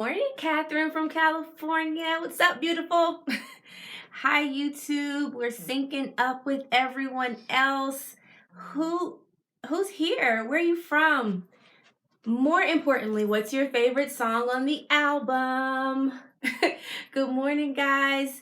Morning, Catherine from California. What's up, beautiful? Hi, YouTube. We're syncing up with everyone else. Who who's here? Where are you from? More importantly, what's your favorite song on the album? Good morning, guys.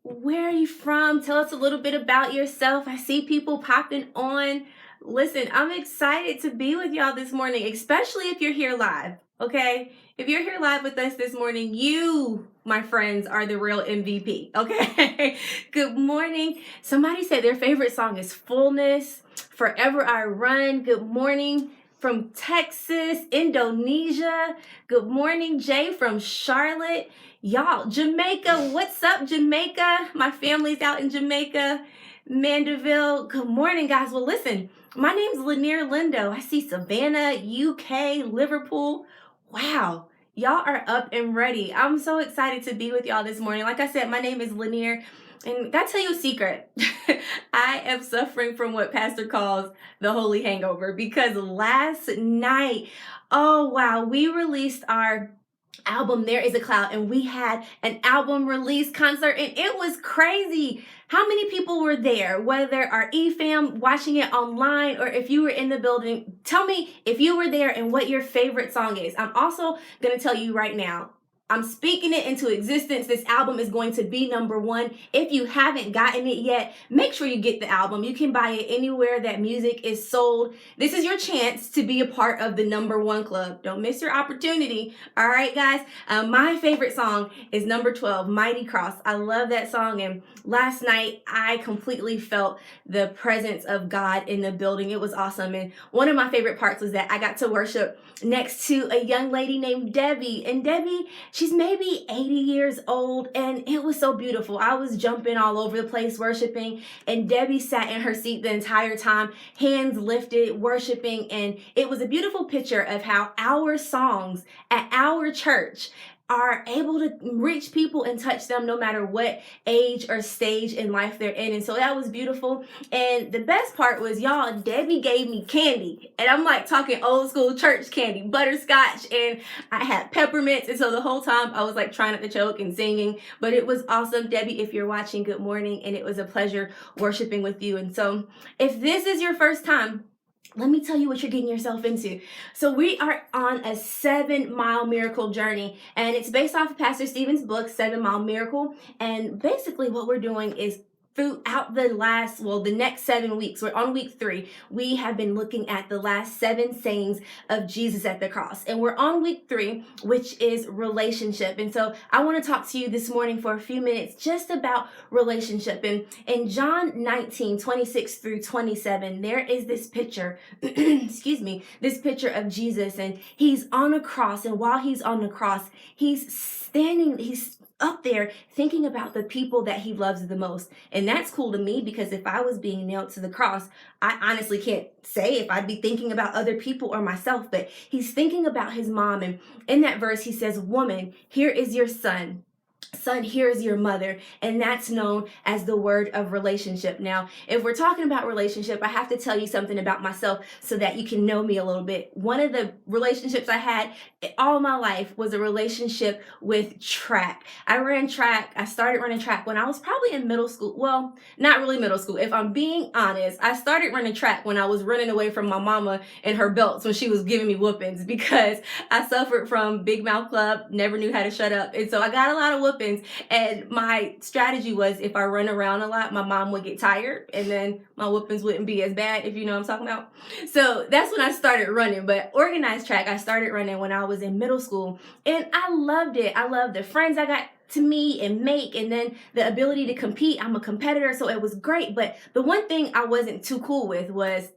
Where are you from? Tell us a little bit about yourself. I see people popping on. Listen, I'm excited to be with y'all this morning, especially if you're here live, okay? If you're here live with us this morning, you, my friends, are the real MVP, okay? Good morning. Somebody said their favorite song is Fullness, Forever I Run. Good morning from Texas, Indonesia. Good morning, Jay from Charlotte. Y'all, Jamaica, what's up, Jamaica? My family's out in Jamaica, Mandeville. Good morning, guys. Well, listen, my name's Lanier Lindo. I see Savannah, UK, Liverpool. Wow, y'all are up and ready. I'm so excited to be with y'all this morning. Like I said, my name is Lanier. And gotta tell you a secret. I am suffering from what Pastor calls the holy hangover because last night, oh wow, we released our album There Is a Cloud, and we had an album release concert, and it was crazy. How many people were there? Whether our EFAM watching it online or if you were in the building, tell me if you were there and what your favorite song is. I'm also going to tell you right now, I'm speaking it into existence. This album is going to be #1. If you haven't gotten it yet, make sure you get the album. You can buy it anywhere that music is sold. This is your chance to be a part of the #1 club. Don't miss your opportunity. All right, guys. My favorite song is number 12, Mighty Cross. I love that song. And last night, I completely felt the presence of God in the building. It was awesome. And one of my favorite parts was that I got to worship next to a young lady named Debbie. And Debbie, she's maybe 80 years old, and it was so beautiful. I was jumping all over the place worshiping, and Debbie sat in her seat the entire time, hands lifted, worshiping, and it was a beautiful picture of how our songs at our church are able to reach people and touch them no matter what age or stage in life they're in. And so that was beautiful. And the best part was, y'all, Debbie gave me candy. And I'm like talking old school church candy, butterscotch, and I had peppermints. And so the whole time I was like trying not to choke and singing. But it was awesome. Debbie, if you're watching, good morning. And it was a pleasure worshiping with you. And so if this is your first time, let me tell you what you're getting yourself into. So we are on a 7-mile miracle journey, and it's based off of Pastor Stephen's book, 7-Mile Miracle. And basically what we're doing is throughout the next 7 weeks, we're on week 3, we have been looking at the last 7 sayings of Jesus at the cross. And we're on week 3, which is relationship. And so I want to talk to you this morning for a few minutes just about relationship. And in John 19:26-27, there is this picture, excuse me, this picture of Jesus, and he's on a cross. And while he's on the cross, he's up there thinking about the people that he loves the most. And that's cool to me because if I was being nailed to the cross, I honestly can't say if I'd be thinking about other people or myself, but he's thinking about his mom. And in that verse, he says, "Woman, here is your son. Son, here's your mother." And that's known as the word of relationship. Now, if we're talking about relationship, I have to tell you something about myself so that you can know me a little bit. One of the relationships I had all my life was a relationship with track. I ran track. I started running track when I was probably in middle school. Well, not really middle school. If I'm being honest, I started running track when I was running away from my mama and her belts when she was giving me whoopings because I suffered from big mouth club, never knew how to shut up. And so I got a lot of whoopings. And my strategy was if I run around a lot, my mom would get tired and then my whoopings wouldn't be as bad, if you know what I'm talking about. So that's when I started running. But organized track, I started running when I was in middle school, and I loved it. I loved the friends I got to meet and make, and then the ability to compete. I'm a competitor, so it was great. But the one thing I wasn't too cool with was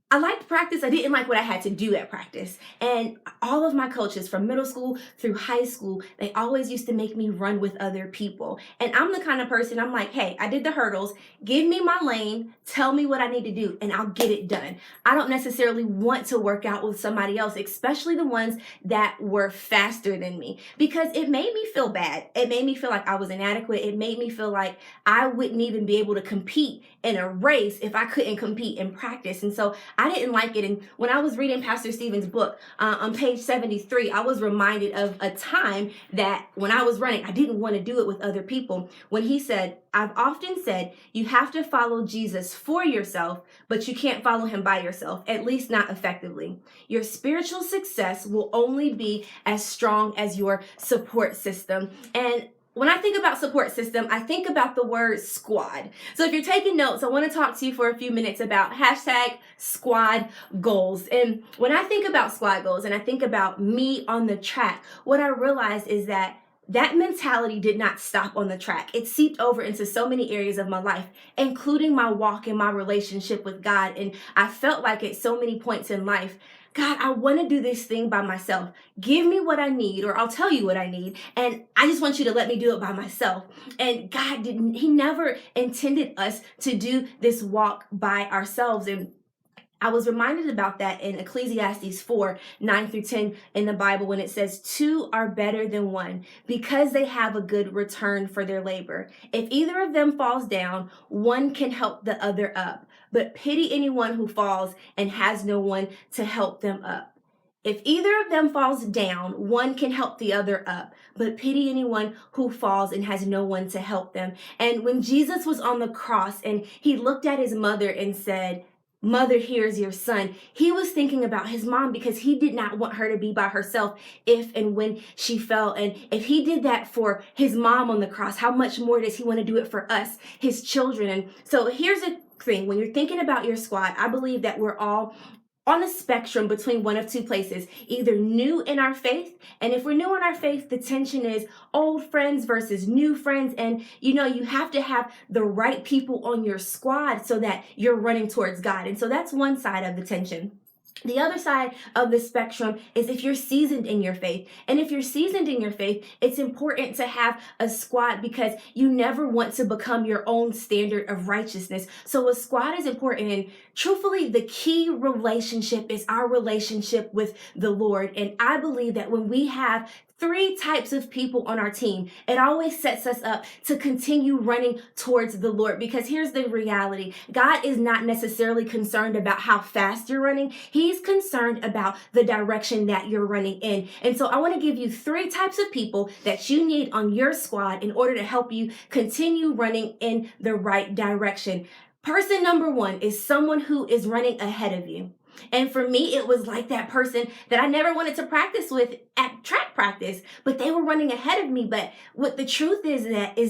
I liked practice. I didn't like what I had to do at practice. And all of my coaches from middle school through high school, they always used to make me run with other people. And I'm the kind of person, I'm like, hey, I did the hurdles. Give me my lane. Tell me what I need to do, and I'll get it done. I don't necessarily want to work out with somebody else, especially the ones that were faster than me, because it made me feel bad. It made me feel like I was inadequate. It made me feel like I wouldn't even be able to compete in a race if I couldn't compete in practice. And so I didn't like it. And when I was reading Pastor Stephen's book on page 73, I was reminded of a time that when I was running, I didn't want to do it with other people. When he said, I've often said you have to follow Jesus for yourself, but you can't follow him by yourself, at least not effectively. Your spiritual success will only be as strong as your support system. And when I think about support system, I think about the word squad. So if you're taking notes, I want to talk to you for a few minutes about hashtag squad goals. And when I think about squad goals and I think about me on the track, what I realize is that mentality did not stop on the track. It seeped over into so many areas of my life, including my walk and my relationship with God. And I felt like at so many points in life, God, I want to do this thing by myself. Give me what I need, or I'll tell you what I need. And I just want you to let me do it by myself. And God he never intended us to do this walk by ourselves. And I was reminded about that in Ecclesiastes 4:9-10 in the Bible when it says, two are better than one because they have a good return for their labor. If either of them falls down, one can help the other up. But pity anyone who falls and has no one to help them up. If either of them falls down, one can help the other up, but pity anyone who falls and has no one to help them. And when Jesus was on the cross and he looked at his mother and said, Mother, here's your son. He was thinking about his mom because he did not want her to be by herself if and when she fell. And if he did that for his mom on the cross, how much more does he want to do it for us, his children? And so here's the thing. When you're thinking about your squad, I believe that we're all on a spectrum between one of two places, either new in our faith. And if we're new in our faith, the tension is old friends versus new friends. And you have to have the right people on your squad so that you're running towards God. And so that's one side of the tension. The other side of the spectrum is if you're seasoned in your faith. And if you're seasoned in your faith, it's important to have a squad because you never want to become your own standard of righteousness. So a squad is important. And truthfully, the key relationship is our relationship with the Lord. And I believe that when we have three types of people on our team, it always sets us up to continue running towards the Lord. Because here's the reality. God is not necessarily concerned about how fast you're running. He's concerned about the direction that you're running in. And so I want to give you three types of people that you need on your squad in order to help you continue running in the right direction. Person number one is someone who is running ahead of you. And for me, it was like that person that I never wanted to practice with at track practice, but they were running ahead of me. But what the truth is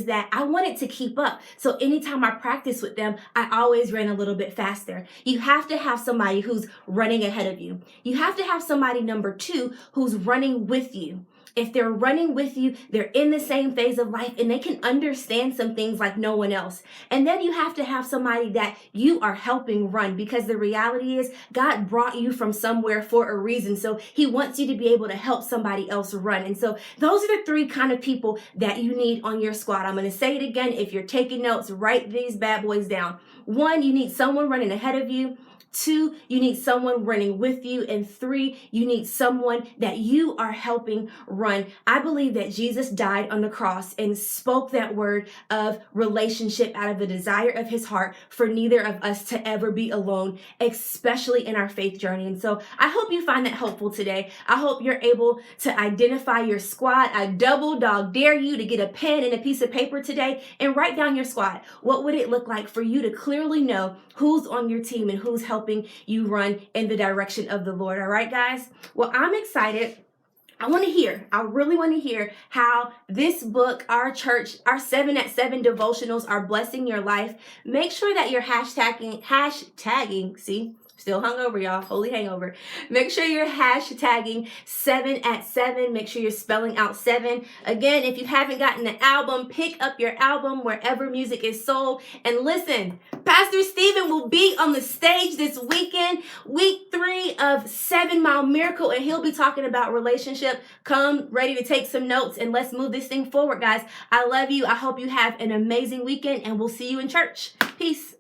that I wanted to keep up. So anytime I practiced with them, I always ran a little bit faster. You have to have somebody who's running ahead of you. You have to have somebody number two who's running with you. If they're running with you, they're in the same phase of life and they can understand some things like no one else. And then you have to have somebody that you are helping run, because the reality is God brought you from somewhere for a reason. So he wants you to be able to help somebody else run. And so those are the three kind of people that you need on your squad. I'm going to say it again. If you're taking notes, write these bad boys down. One, you need someone running ahead of you. Two, you need someone running with you. And three, you need someone that you are helping run. I believe that Jesus died on the cross and spoke that word of relationship out of the desire of his heart for neither of us to ever be alone, especially in our faith journey. And so I hope you find that helpful today. I hope you're able to identify your squad. I double dog dare you to get a pen and a piece of paper today and write down your squad. What would it look like for you to clearly know who's on your team and who's helping you run in the direction of the Lord? All right, guys? Well, I'm excited. I really want to hear how this book, our church, our 7 at 7 devotionals are blessing your life. Make sure that you're hashtagging, see? Still hungover, y'all. Holy hangover. Make sure you're hashtagging 7 at 7. Make sure you're spelling out 7. Again, if you haven't gotten the album, pick up your album wherever music is sold. And listen, Pastor Stephen will be on the stage this weekend, week 3 of 7 Mile Miracle, and he'll be talking about relationship. Come ready to take some notes, and let's move this thing forward, guys. I love you. I hope you have an amazing weekend, and we'll see you in church. Peace.